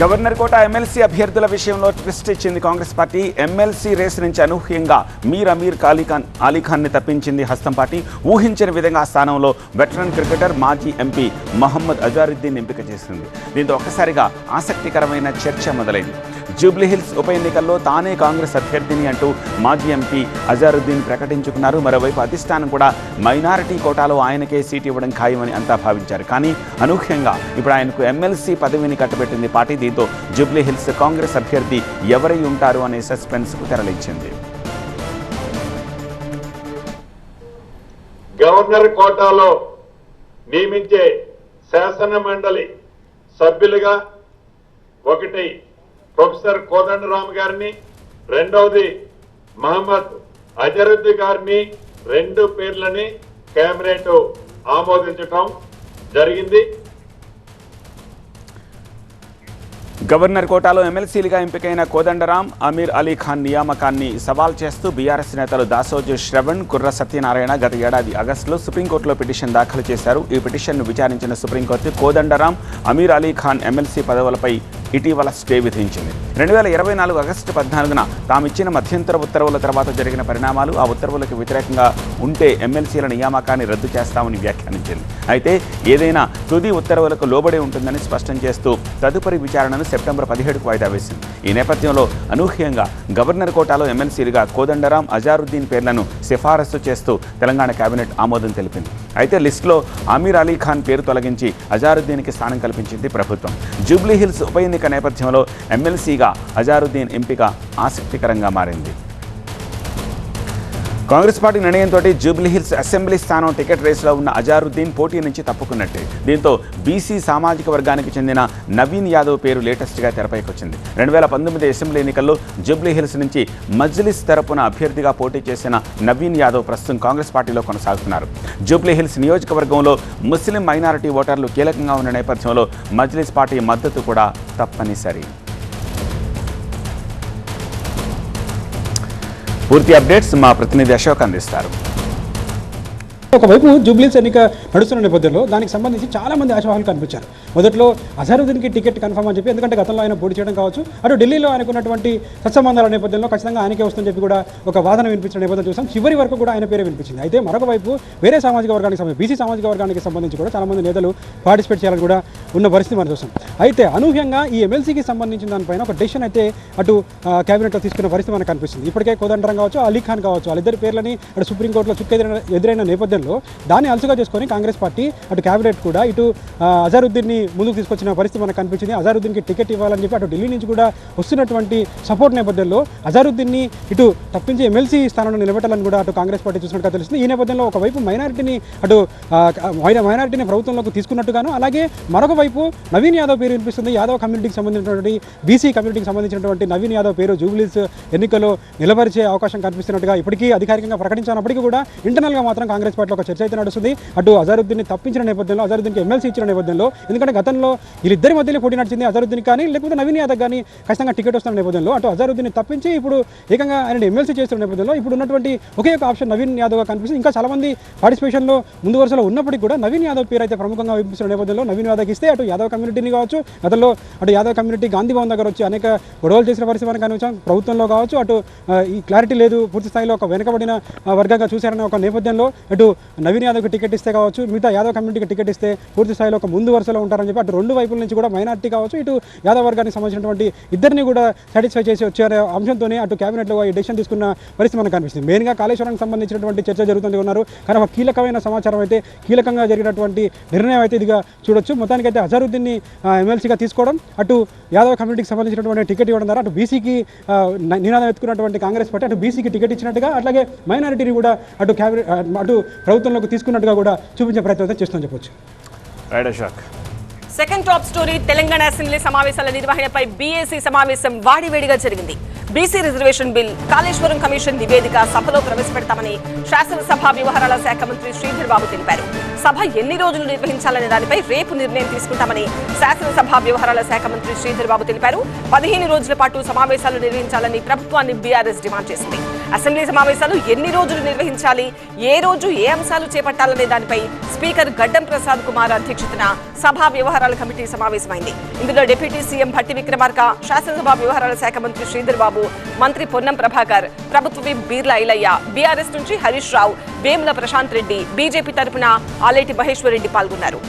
Governor కోట MLC అభ్యర్థుల విషయంలో twist ఇచ్చింది కాంగ్రెస్ పార్టీ. ఎమ్మెల్సీ రేసు నుంచి అనూహ్యంగా మీర్ అలీఖాన్ని తప్పించింది హస్తం పార్టీ. ఊహించని విధంగా ఆ స్థానంలో వెటరన్ క్రికెటర్ మాజీ ఎంపీ మహమ్మద్ అజారుద్దీన్ ఎంపిక చేసింది. దీంతో ఒక్కసారిగా ఆసక్తికరమైన చర్చ మొదలైంది. జూబ్లీహిల్స్ ఉప ఎన్నికల్లో తానే కాంగ్రెస్ అభ్యర్థిని అంటూ మాజీ ఎంపీ అజారుద్దీన్ ప్రకటించుకున్నారు. మరోవైపు అధిష్టానం కూడా మైనారిటీ కోటాలో ఆయనకే సీటు ఇవ్వడం ఖాయమని అంతా భావించారు. కానీ అనూహ్యంగా ఇప్పుడు ఆయనకు ఎమ్మెల్సీ పదవిని కట్టబెట్టింది పార్టీ. దీంతో జూబ్లీహిల్స్ కాంగ్రెస్ అభ్యర్థి ఎవరై ఉంటారు అనే సస్పెన్స్కు తెరలించింది. గవర్నర్ కోటాలో నియమించే శాసన మండలి సభ్యులుగా ఒకటి ప్రొఫెసర్ కోదండరామ్ గారిని, రెండవది మహమ్మద్ అజరుద్దీన్ గారిని, రెండు పేర్లని కేబినెట్ ఆమోదించడం జరిగింది. గవర్నర్ కోటాలో ఎమ్మెల్సీలుగా ఎంపికైన కోదండరాం, అమీర్ అలీఖాన్ నియామకాన్ని సవాల్ చేస్తూ బీఆర్ఎస్ నేతలు దాసోజు శ్రవణ్, కుర్ర సత్యనారాయణ గత ఏడాది ఆగస్టులో సుప్రీంకోర్టులో పిటిషన్ దాఖలు చేశారు. ఈ పిటిషన్ను విచారించిన సుప్రీంకోర్టు కోదండరాం, అమీర్ అలీఖాన్ ఎమ్మెల్సీ పదవులపై ఇటీవల స్టే విధించింది. 2024 ఆగస్టు 14న తామిచ్చిన మధ్యంతర ఉత్తర్వుల తర్వాత జరిగిన పరిణామాలు, ఆ ఉత్తర్వులకు వ్యతిరేకంగా ఉంటే ఎమ్మెల్సీల నియామకాన్ని రద్దు చేస్తామని వ్యాఖ్యానించింది. అయితే ఏదైనా తుది ఉత్తర్వులకు లోబడి ఉంటుందని స్పష్టం చేస్తూ తదుపరి విచారణను సెప్టెంబర్ 17కు వాయిదా వేసింది. ఈ నేపథ్యంలో అనూహ్యంగా గవర్నర్ కోటాలో ఎమ్మెల్సీలుగా కోదండరాం, అజారుద్దీన్ పేర్లను సిఫారసు చేస్తూ తెలంగాణ కేబినెట్ ఆమోదం తెలిపింది. అయితే లిస్టులో అమీర్ అలీఖాన్ పేరు తొలగించి అజారుద్దీన్కి స్థానం కల్పించింది ప్రభుత్వం. జూబ్లీహిల్స్ ఉప ఎన్నిక నేపథ్యంలో ఎమ్మెల్సీగా అజారుద్దీన్ ఎంపిక ఆసక్తికరంగా మారింది. కాంగ్రెస్ పార్టీ నిర్ణయంతో జూబ్లీహిల్స్ అసెంబ్లీ స్థానం టికెట్ రేసులో ఉన్న అజారుద్దీన్ పోటీ నుంచి తప్పుకున్నట్టే. దీంతో బీసీ సామాజిక వర్గానికి చెందిన నవీన్ యాదవ్ పేరు లేటెస్ట్గా తెరపైకి వచ్చింది. 2019 అసెంబ్లీ ఎన్నికల్లో జూబ్లీహిల్స్ నుంచి మజ్లిస్ తరపున అభ్యర్థిగా పోటీ చేసిన నవీన్ యాదవ్ ప్రస్తుతం కాంగ్రెస్ పార్టీలో కొనసాగుతున్నారు. జూబ్లీహిల్స్ నియోజకవర్గంలో ముస్లిం మైనారిటీ ఓటర్లు కీలకంగా ఉన్న నేపథ్యంలో మజ్లిస్ పార్టీ మద్దతు కూడా తప్పనిసరి. పూర్తి అప్డేట్స్ మా ప్రతినిధి అశోక్ అందిస్తారు. ఒకవైపు జూబ్లీహిల్స్ ఎన్నిక నడుస్తున్న నేపథ్యంలో దానికి సంబంధించి చాలామంది ఆశావాహులు కనిపించారు. మొదట్లో అజారుద్దీన్కి టికెట్ కన్ఫర్మ్ అని చెప్పి, ఎందుకంటే గతంలో ఆయన పోటీ చేయడం కావచ్చు, అటు ఢిల్లీలో ఆయనకున్నటువంటి సత్సంబంధాల నేపథ్యంలో ఖచ్చితంగా ఆయనకే వస్తుందని చెప్పి కూడా ఒక వాదన వినిపించిన నేపథ్యం చూసాం. చివరి వరకు కూడా ఆయన పేరే వినిపించింది. అయితే మరొక వైపు వేరే సామాజిక వర్గానికి సంబంధించి బీసీ సామాజిక వర్గానికి సంబంధించి కూడా చాలామంది నేతలు పార్టిసిపేట్ చేయాలని కూడా ఉన్న పరిస్థితి మనం చూసాం. అయితే అనూహ్యంగా ఈ ఎమ్మెల్సీకి సంబంధించిన దానిపైన ఒక డెసిషన్ అయితే అటు కేబినెట్లో తీసుకున్న పరిస్థితి మనకు కనిపిస్తుంది. ఇప్పటికే కోదండరాం కావచ్చు, అలీఖాన్ కావచ్చు, వాళ్ళిద్దరి పేర్లని అటు సుప్రీంకోర్టులో ఎదురైన నేపథ్యంలో దాన్ని అలసుగా చేసుకొని కాంగ్రెస్ పార్టీ అటు కేబినెట్ కూడా ఇటు అజారుద్దీన్ని ముందుకు తీసుకొచ్చిన పరిస్థితి మనకు కనిపించింది. అజారుద్దీన్కి టికెట్ ఇవ్వాలని చెప్పి అటు ఢిల్లీ నుంచి కూడా వస్తున్నటువంటి సపోర్ట్ నేపథ్యంలో అజారుద్దీన్ని ఇటు తప్పించి ఎమ్మెల్సీ స్థానంలో నిలబెట్టాలని కూడా అటు కాంగ్రెస్ పార్టీ చూసినట్టుగా తెలుస్తుంది. ఈ నేపథ్యంలో ఒకవైపు మైనారిటీని ప్రభుత్వంలోకి తీసుకున్నట్టుగాను, అలాగే మరొక వైపు నవీన్ యాదవ్ పేరు వినిపిస్తుంది. యాదవ్ కమ్యూనిటీకి సంబంధించినటువంటి బీసీ కమ్యూనిటీకి సంబంధించినటువంటి నవీన్ యాదవ్ పేరు జూబ్లీహిల్స్ ఎన్నికల్లో నిలబరిచే అవకాశం కనిపిస్తున్నట్టుగా ఇప్పటికీ అధికారికంగా ప్రకటించినప్పటికీ కూడా ఇంటర్నల్గా మాత్రం కాంగ్రెస్ పార్టీలో ఒక చర్చ అయితే నడుస్తుంది. అటు అజారుద్దీన్ని తప్పించిన నేపథ్యంలో, అజారుద్దీన్కి ఎమ్మెల్సీ ఇచ్చిన నేపథ్యంలో, ఎందుకంటే గతంలో వీళ్ళిద్దరి మధ్యలో పోటీ నడిచింది. అజారుద్దీన్ కానీ లేకపోతే నవీన్ యాదవ్ కానీ ఖచ్చితంగా టికెట్ వస్తున్న నేపథ్యంలో అటు అజారుద్దీన్ని తప్పించి ఇప్పుడు ఏకంగా ఆయన ఎమ్మెల్సీ చేస్తున్న నేపథ్యంలో ఇప్పుడు ఉన్నటువంటి ఒకే ఒక ఆప్షన్ నవీన్ యాదవ్గా కనిపిస్తుంది. ఇంకా చాలామంది పార్టిసిపేషన్లో ముందు వరుసలో ఉన్నప్పటికీ కూడా నవీన్ యాదవ్ పేరు అయితే ప్రముఖంగా వినిపిస్తున్న నేపథ్యంలో నవీన్ యాదవ్కి ఇస్తే అటు యాదవ్ కమ్యూనిటీని కావచ్చు, గతంలో అటు యాదవ్ కమ్యూనిటీ గాంధీ భవన్ దగ్గర వచ్చి అనేక గొడవలు చేసిన పరిస్థితి మనం కనిపించాం. ప్రభుత్వంలో కావచ్చు అటు ఈ క్లారిటీ లేదు, పూర్తి స్థాయిలో ఒక వెనుకబడిన వర్గంగా చూశారనే ఒక నేపథ్యంలో అటు నవీన్ యాదవ్కి టికెట్ ఇస్తే కావచ్చు, మిగతా యాదవ్ కమ్యూనిటీకి టికెట్ ఇస్తే పూర్తి స్థాయిలో ఒక ముందు వరుసలో ఉంటారని చెప్పి అటు రెండు వైపుల నుంచి కూడా మైనార్టీ కావచ్చు, ఇటు యాదవ్ వర్గానికి సంబంధించినటువంటి ఇద్దరిని కూడా సాటిస్ఫై చేసి వచ్చే అంశంతోనే అటు కేబినెట్లో ఈ డెసిషన్ తీసుకున్న పరిస్థితి మనకు కనిపిస్తుంది. మెయిన్గా కాళేశ్వరానికి సంబంధించినటువంటి చర్చ జరుగుతుంది ఉన్నారు. కానీ ఒక కీలకమైన సమాచారం అయితే, కీలకంగా జరిగినటువంటి నిర్ణయం అయితే ఇదిగా చూడొచ్చు. మొత్తానికైతే అజారుద్దీన్ని ఎమ్మెల్సీగా తీసుకోవడం, అటు యాదవ్ కమ్యూనిటీకి సంబంధించినటువంటి టికెట్ ఇవ్వడం ద్వారా అటు బీసీకి నినాదం ఎత్తుకున్నటువంటి కాంగ్రెస్ పార్టీ అటు బీసీకి టికెట్ ఇచ్చినట్టుగా, అట్లాగే మైనారిటీని కూడా అటు అటు ప్రభుత్వంలోకి తీసుకున్నట్టుగా కూడా చూపించే ప్రయత్నం చేస్తుందని చెప్పొచ్చు. Second top story, Telangana assembly సమావేశాల నిర్వహణపై బీఏసీ సమావేశం వాడివేడిగా జరిగింది. BC reservation bill, Kaleshwaram commission నివేదిక సభలో ప్రవేశపెడతామని శాసనసభ వ్యవహారాల శాఖ మంత్రి శ్రీధర్ బాబు తెలిపారు. సభ ఎన్ని రోజులు నిర్వహించాలనే దానిపై రేపు నిర్ణయం తీసుకుంటామని శాసనసభ వ్యవహారాల శాఖ మంత్రి శ్రీధర్ బాబు తెలిపారు. 15 రోజుల పాటు సమావేశాలు నిర్వహించాలని ప్రభుత్వాన్ని బీఆర్ఎస్ డిమాండ్ చేసింది. అసెంబ్లీ సమావేశాలు ఎన్ని రోజులు నిర్వహించాలి, ఏ రోజు ఏ అంశాలు చేపట్టాలనే దానిపై స్పీకర్ గడ్డం ప్రసాద్ కుమార్ అధ్యక్షతన సభా వ్యవహారాల కమిటీ సమావేశమైంది. ఇందులో డిప్యూటీ సీఎం భట్టి విక్రమార్క, శాసనసభ వ్యవహారాల శాఖ మంత్రి శ్రీధర్ బాబు, మంత్రి పొన్నం ప్రభాకర్, ప్రభుత్వ విప్ బీర్లా ఐలయ్య, బీఆర్ఎస్ నుంచి హరీష్ రావు, వేముల ప్రశాంత్ రెడ్డి, బీజేపీ తరపున ఆలేటి మహేశ్వర్ రెడ్డి పాల్గొన్నారు.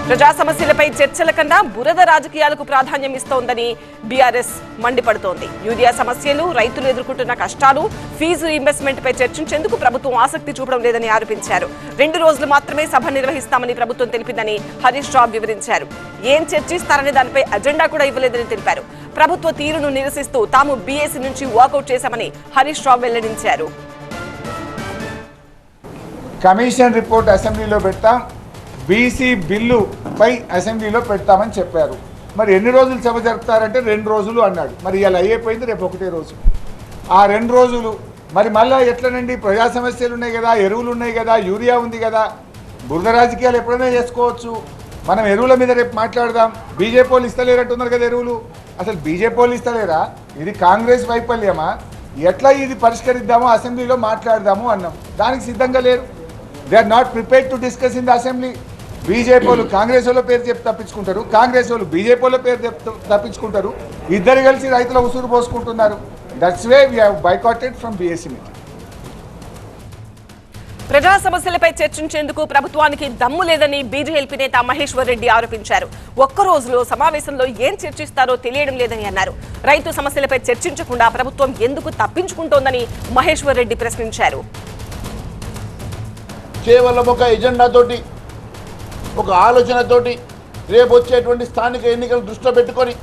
ప్రజా సమస్యలపై చర్చల కన్నా బురద రాజకీయాలకు ప్రాధాన్యం ఇస్తోందని బీఆర్ఎస్ మండిపడుతోంది. యూరియా సమస్యలు, రైతులు ఎదుర్కొంటున్న కష్టాలు, ఫీజు రీయింబర్స్మెంట్ పై చర్చించేందుకు ప్రభుత్వం ఆసక్తి చూపడం లేదని ఆరోపించారు. 2 రోజులు మాత్రమే సభ నిర్వహిస్తామని ప్రభుత్వం తెలిపిందని హరీష్ రావు వివరించారు. ఏం చర్చిస్తారనే దానిపై అజెండా కూడా ఇవ్వలేదని తెలిపారు. ప్రభుత్వ తీరును నిరసిస్తూ తాము బీఏసీ నుంచి వాకౌట్ చేశామని హరీష్ రావు వెల్లడించారు. కమిషన్ రిపోర్ట్ అసెంబ్లీలో పెడతాం, బీసీ బిల్లు పై అసెంబ్లీలో పెడతామని చెప్పారు. మరి ఎన్ని రోజులు సభ జరుపుతారంటే 2 రోజులు అన్నాడు. మరి ఇలా అయిపోయింది, రేపు 1 రోజు. ఆ 2 రోజులు మరి మళ్ళీ ఎట్లనండి? ప్రజా సమస్యలు ఉన్నాయి కదా, ఎరువులు ఉన్నాయి కదా, యూరియా ఉంది కదా, బురద రాజకీయాలు ఎప్పుడైనా చేసుకోవచ్చు. మనం ఎరువుల మీద రేపు మాట్లాడదాం. బీజేపీ వాళ్ళు ఇస్తలేరంటున్నారు కదా ఎరువులు. అసలు బీజేపీ వాళ్ళు ఇస్తలేరా? ఇది కాంగ్రెస్ వైఫల్యమా? ఎట్లా ఇది పరిష్కరిద్దామో అసెంబ్లీలో మాట్లాడదాము అన్నాం. దానికి సిద్ధంగా లేరు. They are not prepared to discuss in the assembly. BJP వాళ్ళు కాంగ్రెస్ వాళ్ళ పేరు చెప్పి తప్పించుకుంటారు, కాంగ్రెస్ వాళ్ళు బీజేపీ వాళ్ళ పేరు చెప్పి తప్పించుకుంటారు. ఇద్దరు కలిసి రైతుల ఉసురు పోసుకుంటున్నారు. That's way we have boycotted from BSC meeting. ప్రజా సమస్యలపై చర్చించేందుకు ప్రభుత్వానికి దమ్ము లేదని బీజేపీ నేత మహేశ్వర్ రెడ్డి ఆరోపించారు. 1 రోజులో సమావేశంలో ఏం చర్చిస్తారో తెలియడం లేదని అన్నారు. రైతు సమస్యలపై చర్చించకుండా ప్రభుత్వం ఎందుకు తప్పించుకుంటోందని మహేశ్వర్ రెడ్డి ప్రశ్నించారు. కేవలం ఒక ఎజెండాతోటి, ఒక ఆలోచనతోటి రేపు వచ్చేటువంటి స్థానిక ఎన్నికలు దృష్టిలో పెట్టుకొని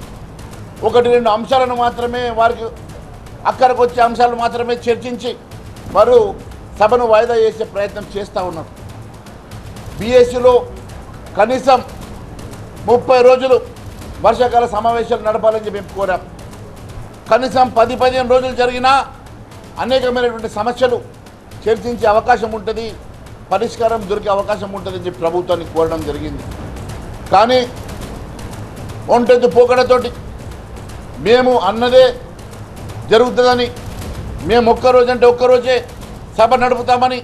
1-2 అంశాలను మాత్రమే, వారికి అక్కడికి వచ్చే అంశాలు మాత్రమే చర్చించి వారు సభను వాయిదా చేసే ప్రయత్నం చేస్తూ ఉన్నారు. బీఎస్సీలో కనీసం 30 రోజులు వర్షాకాల సమావేశాలు నడపాలని చెప్పి మేము కోరాం. కనీసం 10-15 రోజులు జరిగినా అనేకమైనటువంటి సమస్యలు చర్చించే అవకాశం ఉంటుంది, పరిష్కారం దొరికే అవకాశం ఉంటుందని చెప్పి ప్రభుత్వాన్ని కోరడం జరిగింది. కానీ ఒంటెద్దు పోకడతోటి మేము అన్నదే జరుగుతుందని, మేము 1 రోజు అంటే 1 రోజే సభ నడుపుతామని,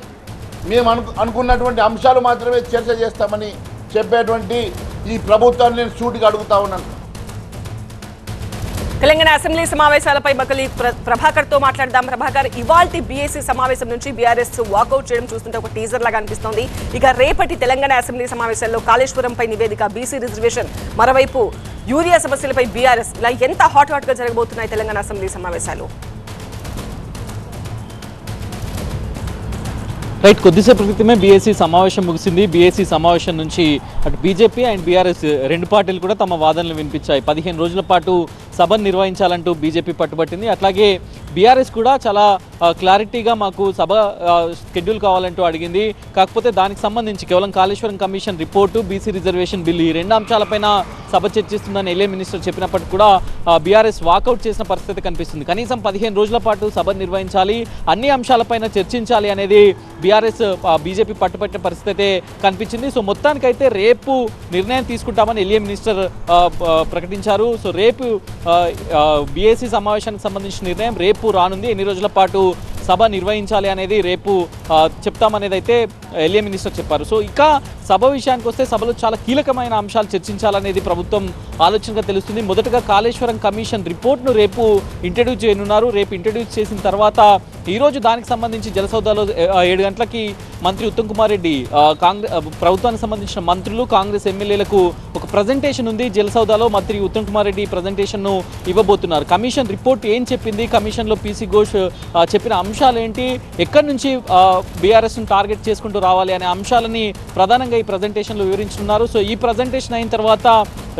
మేము అనుకున్నటువంటి అంశాలు మాత్రమే చర్చ చేస్తామని చెప్పేటువంటి ఈ ప్రభుత్వాన్ని నేను సూటిగా అడుగుతా ఉన్నాను. తెలంగాణ అసెంబ్లీ సమావేశాలపై బకలి ప్రభాకర్ తో మాట్లాడదాం. ప్రభాకర్, ఇవాల్టి బీఏసీ సమావేశం నుంచి బీఆర్ఎస్ వాకౌట్ చేయడం చూస్తుంటే ఒక టీజర్ లాగా అనిపిస్తోంది. ఇక రేపటి తెలంగాణ అసెంబ్లీ సమావేశాల్లో కాళేశ్వరంపై నివేదిక, బీసీ రిజర్వేషన్, మరోవైపు యూరియా సమస్యలపై బీఆర్ఎస్, ఇలా ఎంత హాట్ గా జరగబోతున్నాయి తెలంగాణ అసెంబ్లీ సమావేశాలు? రైట్, కొద్దిసేపు క్రితమే బీఏసీ సమావేశం ముగిసింది. బీఏసీ సమావేశం నుంచి అటు బీజేపీ అండ్ బీఆర్ఎస్ 2 పార్టీలు కూడా తమ వాదనలు వినిపించాయి. 15 రోజుల పాటు సభను నిర్వహించాలంటూ బీజేపీ పట్టుబట్టింది. అట్లాగే బీఆర్ఎస్ కూడా చాలా క్లారిటీగా మాకు సభ షెడ్యూల్ కావాలంటూ అడిగింది. కాకపోతే దానికి సంబంధించి కేవలం Kaleshwaram commission report, BC reservation bill, ఈ 2 అంశాలపైన సభ చర్చిస్తుందని ఎల్ఏ మినిస్టర్ చెప్పినప్పటికీ కూడా బీఆర్ఎస్ వాకౌట్ చేసిన పరిస్థితి కనిపిస్తుంది. కనీసం 15 రోజుల పాటు సభ నిర్వహించాలి, అన్ని అంశాలపైన చర్చించాలి అనేది బీఆర్ఎస్ బీజేపీ పట్టుపట్టిన పరిస్థితి కనిపించింది. సో మొత్తానికైతే రేపు నిర్ణయం తీసుకుంటామని ఎల్ఏ మినిస్టర్ ప్రకటించారు. సో రేపు బీఏసీ సమావేశానికి సంబంధించిన నిర్ణయం రేపు రానుంది. ఎన్ని రోజుల పాటు సభ నిర్వహించాలి అనేది రేపు చెప్తామనేది అయితే ఎల్ఏ మినిస్టర్ చెప్పారు. సో ఇక సభ విషయానికి వస్తే సభలో చాలా కీలకమైన అంశాలు చర్చించాలనేది ప్రభుత్వం ఆలోచనగా తెలుస్తుంది. మొదటగా కాళేశ్వరం కమిషన్ రిపోర్ట్ను రేపు ఇంట్రడ్యూస్ చేయనున్నారు. రేపు ఇంట్రడ్యూస్ చేసిన తర్వాత ఈరోజు దానికి సంబంధించి జలసౌదాలో 7 గంటలకి మంత్రి ఉత్తమ్ కుమార్ రెడ్డి ప్రభుత్వానికి సంబంధించిన మంత్రులు, కాంగ్రెస్ ఎమ్మెల్యేలకు ఒక ప్రజెంటేషన్ ఉంది. జలసౌదాలో మంత్రి ఉత్తమ్ కుమార్ రెడ్డి ప్రజెంటేషన్ను ఇవ్వబోతున్నారు. కమిషన్ రిపోర్ట్ ఏం చెప్పింది, కమిషన్లో పీసీ ఘోష్ చెప్పిన అంశాలు ఏంటి, ఎక్కడి నుంచి బీఆర్ఎస్ను టార్గెట్ చేసుకుంటూ రావాలి అనే అంశాలని ప్రధానంగా ఈ ప్రజెంటేషన్లో వివరించున్నారు. సో ఈ ప్రజెంటేషన్ అయిన తర్వాత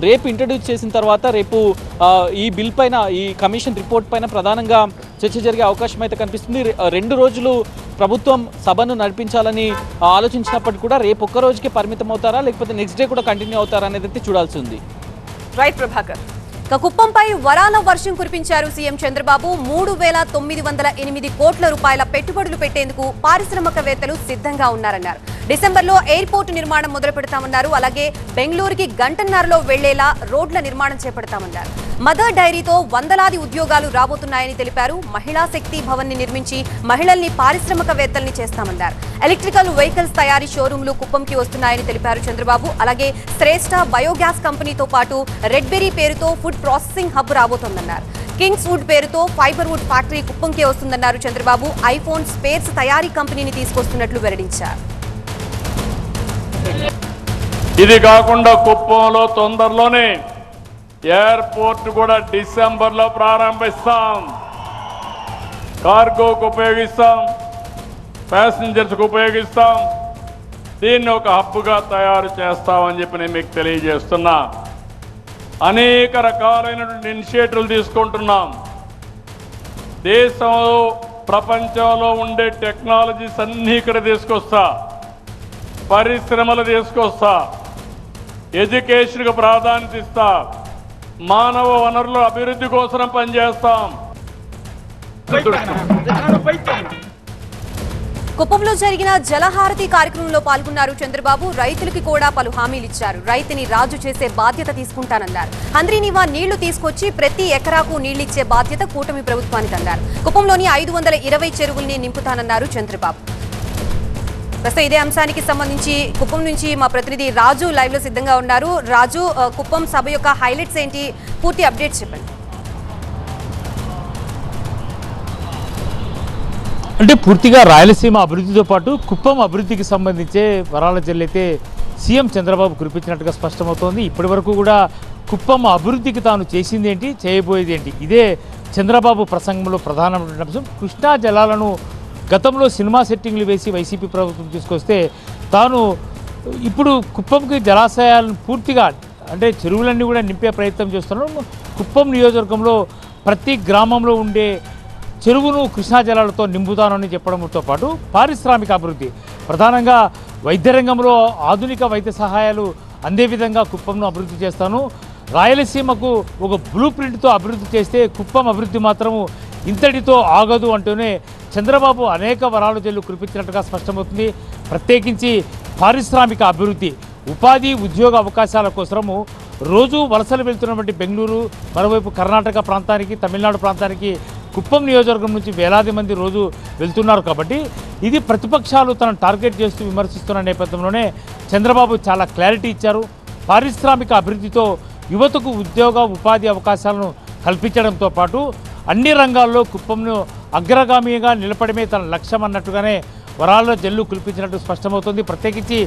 రేపు ఇంట్రడ్యూస్ చేసిన తర్వాత రేపు ఈ బిల్ పైన, ఈ కమిషన్ రిపోర్ట్ పైన ప్రధానంగా చర్చ జరిగే అవకాశం అయితే కనిపిస్తుంది. 2 రోజులు ప్రభుత్వం సభను నడిపించాలని ఆలోచించినప్పటికీ కూడా రేపు 1 రోజుకే పరిమితం అవుతారా, లేకపోతే నెక్స్ట్ డే కూడా కంటిన్యూ అవుతారా అనేది అయితే చూడాల్సి ఉంది. రైట్ ప్రభాకర్. ఇక కుప్పంపై వరాల వర్షం కురిపించారు సీఎం చంద్రబాబు. 3,908 కోట్ల రూపాయల పెట్టుబడులు పెట్టేందుకు పారిశ్రామికవేత్తలు సిద్ధంగా ఉన్నారన్నారు. డిసెంబర్లో ఎయిర్పోర్టు నిర్మాణం మొదలు పెడతామన్నారు. అలాగే బెంగళూరుకి గంటన్నరలో వెళ్లేలా రోడ్ల నిర్మాణం చేపడతామన్నారు. మదర్ డైరీతో వందలాది ఉద్యోగాలు రాబోతున్నాయని తెలిపారు. మహిళా శక్తి భవన్ ని నిర్మించి మహిళల్ని పారిశ్రామికవేత్తల్ని చేస్తామన్నారు. ఎలక్ట్రికల్ వెహికల్స్ తయారీ షోరూంలు కుప్పంకి వస్తున్నాయని తెలిపారు చంద్రబాబు. అలాగే శ్రేష్ఠ బయోగ్యాస్ కంపెనీతో పాటు రెడ్ బెర్రీ పేరుతో ఫుడ్ ప్రాసెసింగ్ హబ్ రాబోతోందన్నారు. కింగ్స్ వుడ్ పేరుతో ఫైబర్ వుడ్ ఫ్యాక్టరీ కుప్పంకే వస్తుందన్నారు చంద్రబాబు. ఐఫోన్ స్పేర్స్ తయారీ కంపెనీని తీసుకొస్తున్నట్లు వెల్లడించారు. ఇది కాకుండా కుప్పంలో తొందరలోనే ఎయిర్పోర్ట్ కూడా డిసెంబర్లో ప్రారంభిస్తాం. కార్గోకు ఉపయోగిస్తాం, ప్యాసింజర్స్కి ఉపయోగిస్తాం. దీన్ని ఒక హబ్గా తయారు చేస్తామని చెప్పి నేను మీకు తెలియజేస్తున్నా. అనేక రకాలైనటువంటి ఇనిషియేటివ్లు తీసుకుంటున్నాం. దేశంలో ప్రపంచంలో ఉండే టెక్నాలజీస్ అన్నీ ఇక్కడ తీసుకొస్తా, పరిశ్రమలు తీసుకొస్తా, ఎడ్యుకేషన్కు ప్రాధాన్యత ఇస్తా, మానవ వనరుల అభివృద్ధి కోసం పనిచేస్తాం. కుప్పంలో జరిగిన జలహారతి కార్యక్రమంలో పాల్గొన్నారు చంద్రబాబు. రైతులకి కూడా పలు హామీలు ఇచ్చారు. రైతుని రాజు చేసే బాధ్యత తీసుకుంటానన్నారు. హంద్రీనివా నీళ్లు తీసుకొచ్చి ప్రతి ఎకరాకు నీళ్లిచ్చే బాధ్యత కూటమి ప్రభుత్వానికి అన్నారు. కుప్పంలోని 520 చెరువుల్ని నింపుతానన్నారు చంద్రబాబు. ప్రస్తుతం ఇదే అంశానికి సంబంధించి కుప్పం నుంచి మా ప్రతినిధి రాజు లైవ్ లో సిద్ధంగా ఉన్నారు. రాజు, కుప్పం సభ యొక్క హైలైట్స్ ఏంటి, పూర్తి అప్డేట్స్ చెప్పండి. అంటే పూర్తిగా రాయలసీమ అభివృద్ధితో పాటు కుప్పం అభివృద్ధికి సంబంధించే వరాల జల్లైతే సీఎం చంద్రబాబు కురిపించినట్టుగా స్పష్టమవుతోంది. ఇప్పటి వరకు కూడా కుప్పం అభివృద్ధికి తాను చేసింది ఏంటి, చేయబోయేది ఏంటి, ఇదే చంద్రబాబు ప్రసంగంలో ప్రధానమైన అంశం. కృష్ణా జలాలను గతంలో సినిమా సెట్టింగ్లు వేసి వైసీపీ ప్రభుత్వం తీసుకొస్తే తాను ఇప్పుడు కుప్పంకి జలాశయాలను పూర్తిగా అంటే చెరువులన్నీ కూడా నింపే ప్రయత్నం చేస్తున్నాను. కుప్పం నియోజకవర్గంలో ప్రతి గ్రామంలో ఉండే చెరువును కృష్ణా జలాలతో నింపుతానని చెప్పడంతో పాటు పారిశ్రామిక అభివృద్ధి, ప్రధానంగా వైద్య రంగంలో ఆధునిక వైద్య సహాయాలు అందే విధంగా కుప్పంను అభివృద్ధి చేస్తాను. రాయలసీమకు ఒక బ్లూ ప్రింట్తో అభివృద్ధి చేస్తే కుప్పం అభివృద్ధి మాత్రము ఇంతటితో ఆగదు అంటూనే చంద్రబాబు అనేక వరాలు జల్లు కురిపించినట్టుగా స్పష్టమవుతుంది. ప్రత్యేకించి పారిశ్రామిక అభివృద్ధి, ఉపాధి ఉద్యోగ అవకాశాల కోసము రోజు వలసలు వెళ్తున్నటువంటి బెంగళూరు, మరోవైపు కర్ణాటక ప్రాంతానికి, తమిళనాడు ప్రాంతానికి కుప్పం నియోజకవర్గం నుంచి వేలాది మంది రోజు వెళ్తున్నారు. కాబట్టి ఇది ప్రతిపక్షాలు తనను టార్గెట్ చేస్తూ విమర్శిస్తున్న నేపథ్యంలోనే చంద్రబాబు చాలా క్లారిటీ ఇచ్చారు. పారిశ్రామిక అభివృద్ధితో యువతకు ఉద్యోగ ఉపాధి అవకాశాలను కల్పించడంతో పాటు అన్ని రంగాల్లో కుప్పంను అగ్రగామిగా నిలపడమే తన లక్ష్యం అన్నట్టుగానే వరాల్లో జల్లు కురిపించినట్టు స్పష్టమవుతుంది. ప్రత్యేకించి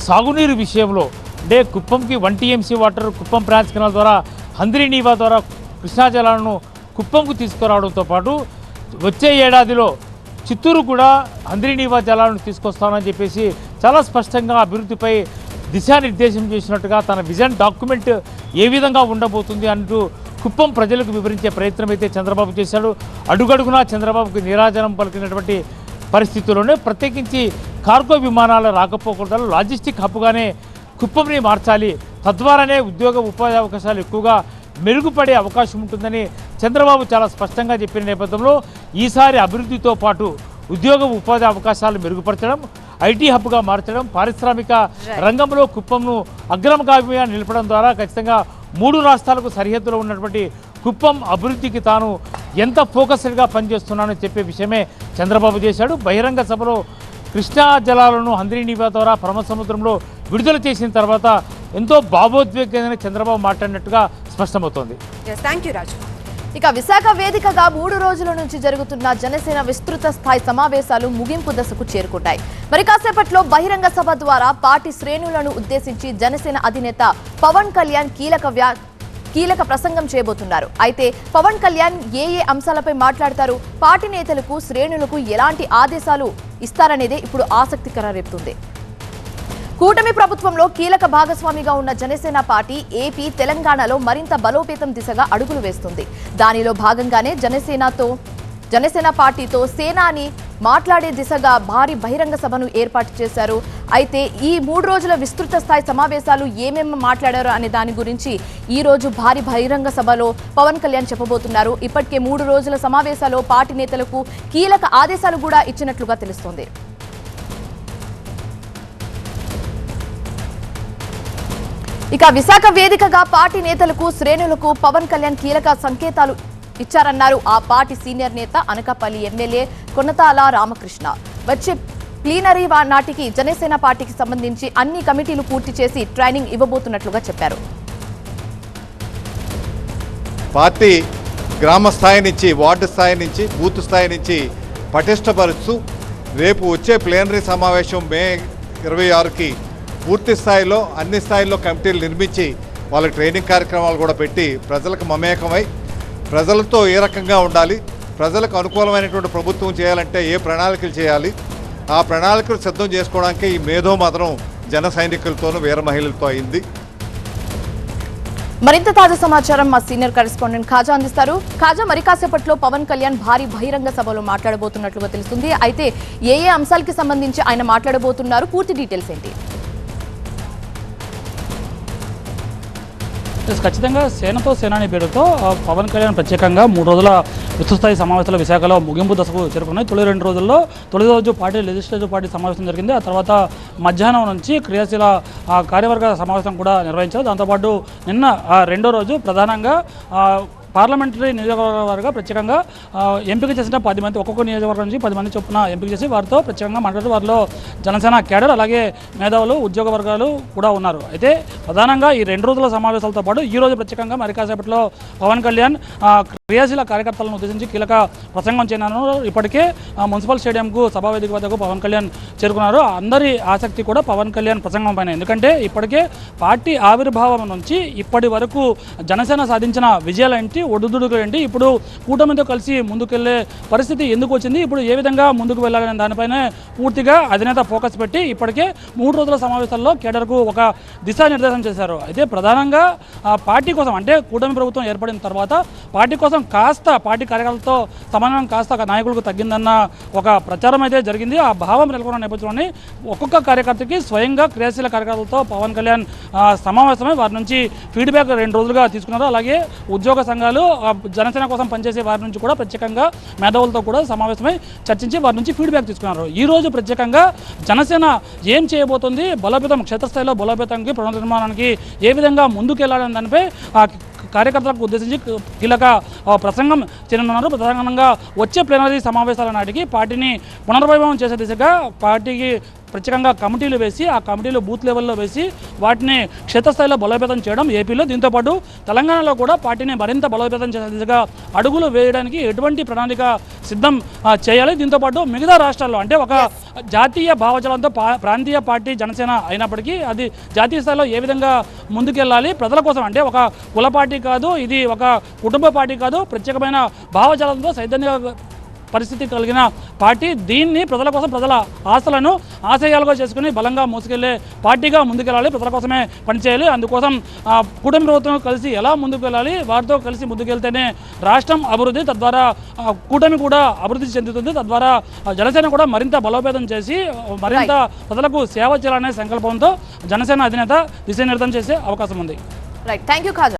సాగునీరు విషయంలో అంటే కుప్పంకి 1 TMC water Kuppam branch canal ద్వారా హంద్రీనీవా ద్వారా కృష్ణా జలాలను కుప్పంకు తీసుకురావడంతో పాటు వచ్చే ఏడాదిలో చిత్తూరు కూడా హంద్రీనీవా జలాలను తీసుకొస్తానని చెప్పేసి చాలా స్పష్టంగా అభివృద్ధిపై దిశానిర్దేశం చేసినట్టుగా తన విజన్ డాక్యుమెంట్ ఏ విధంగా ఉండబోతుంది అంటూ కుప్పం ప్రజలకు వివరించే ప్రయత్నం అయితే చంద్రబాబు చేశాడు. అడుగడుగునా చంద్రబాబుకు నీరాజనం పలికినటువంటి పరిస్థితుల్లోనే ప్రత్యేకించి కార్గో విమానాల రాకపోకలు లాజిస్టిక్ హబ్గానే కుప్పంని మార్చాలి, తద్వారానే ఉద్యోగ ఉపాధి అవకాశాలు ఎక్కువగా మెరుగుపడే అవకాశం ఉంటుందని చంద్రబాబు చాలా స్పష్టంగా చెప్పిన నేపథ్యంలో ఈసారి అభివృద్ధితో పాటు ఉద్యోగ ఉపాధి అవకాశాలు మెరుగుపరచడం, ఐటీ హబ్గా మార్చడం, పారిశ్రామిక రంగంలో కుప్పంను అగ్రగామిగా నిలపడం ద్వారా ఖచ్చితంగా 3 రాష్ట్రాలకు సరిహద్దులో ఉన్నటువంటి కుప్పం అభివృద్ధికి తాను ఎంత ఫోకస్డ్గా పనిచేస్తున్నానని చెప్పే విషయమే చంద్రబాబు చేశాడు. బహిరంగ సభలో కృష్ణా జలాలను హంద్రీనీవా ద్వారా పరమ సముద్రంలో విడుదల చేసిన తర్వాత ఎంతో భావోద్వేగంగా చంద్రబాబు మాట్లాడినట్టుగా స్పష్టమవుతోంది. థ్యాంక్ యూ రాజు. ఇక విశాఖ వేదికగా 3 రోజుల నుంచి జరుగుతున్న జనసేన విస్తృత స్థాయి సమావేశాలు ముగింపు దశకు చేరుకుంటాయి. మరి కాసేపట్లో బహిరంగ సభ ద్వారా పార్టీ శ్రేణులను ఉద్దేశించి జనసేన అధినేత పవన్ కళ్యాణ్ కీలక ప్రసంగం చేయబోతున్నారు. అయితే పవన్ కళ్యాణ్ ఏ అంశాలపై మాట్లాడతారు, పార్టీ నేతలకు శ్రేణులకు ఎలాంటి ఆదేశాలు ఇస్తారనేదే ఇప్పుడు ఆసక్తికర రేపుతుంది. కూటమి ప్రభుత్వంలో కీలక భాగస్వామిగా ఉన్న జనసేన పార్టీ ఏపీ, తెలంగాణలో మరింత బలోపేతం దిశగా అడుగులు వేస్తుంది. దానిలో భాగంగానే జనసేనతో జనసేన పార్టీతో సేనాని మాట్లాడే దిశగా భారీ బహిరంగ సభను ఏర్పాటు చేశారు. అయితే ఈ 3 రోజుల విస్తృత స్థాయి సమావేశాలు ఏమేమి మాట్లాడారో అనే దాని గురించి ఈ రోజు భారీ బహిరంగ సభలో పవన్ కళ్యాణ్ చెప్పబోతున్నారు. ఇప్పటికే 3 రోజుల సమావేశాల్లో పార్టీ నేతలకు కీలక ఆదేశాలు కూడా ఇచ్చినట్లుగా తెలుస్తోంది. ఇక విశాఖ వేదికగా పార్టీ నేతలకు శ్రేణులకు పవన్ కళ్యాణ్ కీలక సంకేతాలు ఇచ్చారన్నారు ఆ పార్టీ సీనియర్ నేత అనకాపల్లి ఎమ్మెల్యే కొనతాల రామకృష్ణ. వచ్చే ప్లీనరీ నాటికి జనసేన పార్టీకి సంబంధించి అన్ని కమిటీలు పూర్తి చేసి ట్రైనింగ్ ఇవ్వబోతున్నట్లుగా చెప్పారు. పార్టీ గ్రామ స్థాయి నుంచి, వార్డు స్థాయి నుంచి, బూత్ స్థాయి నుంచి పటిష్టపరుస్తూ రేపు వచ్చే ప్లీనరీ సమావేశం మే 26కి పూర్తి స్థాయిలో అన్ని స్థాయిల్లో కమిటీలు నిర్మించి వాళ్ళ ట్రైనింగ్ కార్యక్రమాలు కూడా పెట్టి ప్రజలకు మమేకమై ప్రజలతో ఏ రకంగా ఉండాలి, ప్రజలకు అనుకూలమైనటువంటి ప్రభుత్వం చేయాలంటే ఏ ప్రణాళికలు చేయాలి, ఆ ప్రణాళికలు సిద్ధం చేసుకోవడానికి ఈ మేధోమథనం జన సైనికులతోనూ వీర మహిళలతో అయింది. మరింత తాజా సమాచారం మా సీనియర్ కరెస్పాండెంట్ ఖాజా అందిస్తారు. ఖాజా, మరి కాసేపట్లో పవన్ కళ్యాణ్ భారీ బహిరంగ సభలో మాట్లాడబోతున్నట్లుగా తెలుస్తుంది. అయితే ఏ అంశాలకి సంబంధించి ఆయన మాట్లాడబోతున్నారు, పూర్తి డీటెయిల్స్ ఏంటి? ఖచ్చితంగా సేనతో సేనాని పేరుతో పవన్ కళ్యాణ్ ప్రత్యేకంగా 3 రోజుల విస్తృతస్థాయి సమావేశాలు విశాఖలో ముగింపు దశకు చేరుకున్నాయి. తొలి 2 రోజుల్లో తొలి రోజు పార్టీ లెజిస్లేటివ్ పార్టీ సమావేశం జరిగింది. ఆ తర్వాత మధ్యాహ్నం నుంచి క్రియాశీల కార్యవర్గ సమావేశం కూడా నిర్వహించారు. దాంతోపాటు నిన్న రెండో రోజు ప్రధానంగా పార్లమెంటరీ నియోజకవర్గ ప్రత్యేకంగా ఎంపిక చేసిన 10 మంది, ఒక్కొక్క నియోజకవర్గం నుంచి 10 మంది చొప్పున ఎంపిక చేసి వారితో ప్రత్యేకంగా మాట్లాడుతూ వారిలో జనసేన క్యాడర్ అలాగే మేధావులు, ఉద్యోగ వర్గాలు కూడా ఉన్నారు. అయితే ప్రధానంగా ఈ 2 రోజుల సమావేశాలతో పాటు ఈ రోజు ప్రత్యేకంగా మరి కాసేపట్లో పవన్ కళ్యాణ్ క్రియాశీల కార్యకర్తలను ఉద్దేశించి కీలక ప్రసంగం చేయనున్నారు. ఇప్పటికే మున్సిపల్ స్టేడియంకు సభావేదిక వద్దకు పవన్ కళ్యాణ్ చేరుకున్నారు. అందరి ఆసక్తి కూడా పవన్ కళ్యాణ్ ప్రసంగం పైన. ఎందుకంటే ఇప్పటికే పార్టీ ఆవిర్భావం నుంచి ఇప్పటి వరకు జనసేన సాధించిన విజయాలు ఏంటి, ఒడుదుడుకులు ఏంటి, ఇప్పుడు కూటమితో కలిసి ముందుకెళ్లే పరిస్థితి ఎందుకు వచ్చింది, ఇప్పుడు ఏ విధంగా ముందుకు వెళ్ళాలనే దానిపైన పూర్తిగా అధినేత ఫోకస్ పెట్టి ఇప్పటికే 3 రోజుల సమావేశాల్లో కేడర్కు ఒక దిశానిర్దేశం చేశారు. అయితే ప్రధానంగా పార్టీ కోసం, అంటే కూటమి ప్రభుత్వం ఏర్పడిన తర్వాత పార్టీ కోసం కాస్త పార్టీ కార్యకర్తలతో సమానం కాస్త నాయకులకు తగ్గిందన్న ఒక ప్రచారం అయితే జరిగింది. ఆ భావం నెలకొన్న నేపథ్యంలోనే ఒక్కొక్క కార్యకర్తకి స్వయంగా క్రియాశీల కార్యకర్తలతో పవన్ కళ్యాణ్ సమావేశమై వారి నుంచి ఫీడ్బ్యాక్ 2 రోజులుగా తీసుకున్నారు. అలాగే ఉద్యోగ సంఘాలు, జనసేన కోసం పనిచేసే వారి నుంచి కూడా ప్రత్యేకంగా మేధావులతో కూడా సమావేశమై చర్చించి వారి నుంచి ఫీడ్బ్యాక్ తీసుకున్నారు. ఈ రోజు ప్రత్యేకంగా జనసేన ఏం చేయబోతుంది, బలోపేతం, క్షేత్రస్థాయిలో బలోపేతానికి, పునర్నిర్మాణానికి ఏ విధంగా ముందుకెళ్లాలనే దానిపై కార్యకర్తలకు ఉద్దేశించి కీలక ప్రసంగం చేయనున్నారు. ప్రధానంగా వచ్చే ప్లీనరీ సమావేశాల నాటికి పార్టీని పునర్వైభవం చేసే దిశగా పార్టీకి ప్రత్యేకంగా కమిటీలు వేసి ఆ కమిటీలు బూత్ లెవెల్లో వేసి వాటిని క్షేత్రస్థాయిలో బలోపేతం చేయడం ఏపీలో, దీంతోపాటు తెలంగాణలో కూడా పార్టీని మరింత బలోపేతం చేసే దిశగా అడుగులు వేయడానికి ఎటువంటి ప్రణాళిక సిద్ధం చేయాలి. దీంతోపాటు మిగతా రాష్ట్రాల్లో, అంటే ఒక జాతీయ భావజాలంతో ప్రాంతీయ పార్టీ జనసేన అయినప్పటికీ అది జాతీయ స్థాయిలో ఏ విధంగా ముందుకెళ్ళాలి, ప్రజల కోసం, అంటే ఒక కుల పార్టీ కాదు, ఇది ఒక కుటుంబ పార్టీ కాదు, ప్రత్యేకమైన భావజాలంతో సైద్ధాంతిక పరిస్థితి కలిగిన పార్టీ, దీన్ని ప్రజల కోసం, ప్రజల ఆశలను ఆశయాలుగా చేసుకుని బలంగా మోసుకెళ్లే పార్టీగా ముందుకెళ్ళాలి, ప్రజల కోసమే పనిచేయాలి. అందుకోసం కూటమి ప్రభుత్వం కలిసి ఎలా ముందుకు వెళ్ళాలి, వారితో కలిసి ముందుకెళ్తేనే రాష్ట్రం అభివృద్ధి, తద్వారా కూటమి కూడా అభివృద్ధి చెందుతుంది, తద్వారా జనసేన కూడా మరింత బలోపేతం చేసి మరింత ప్రజలకు సేవ చేయాలనే సంకల్పంతో జనసేన అధినేత దిశానిర్దేశం చేసే అవకాశం ఉంది. Right, thank you Khaja.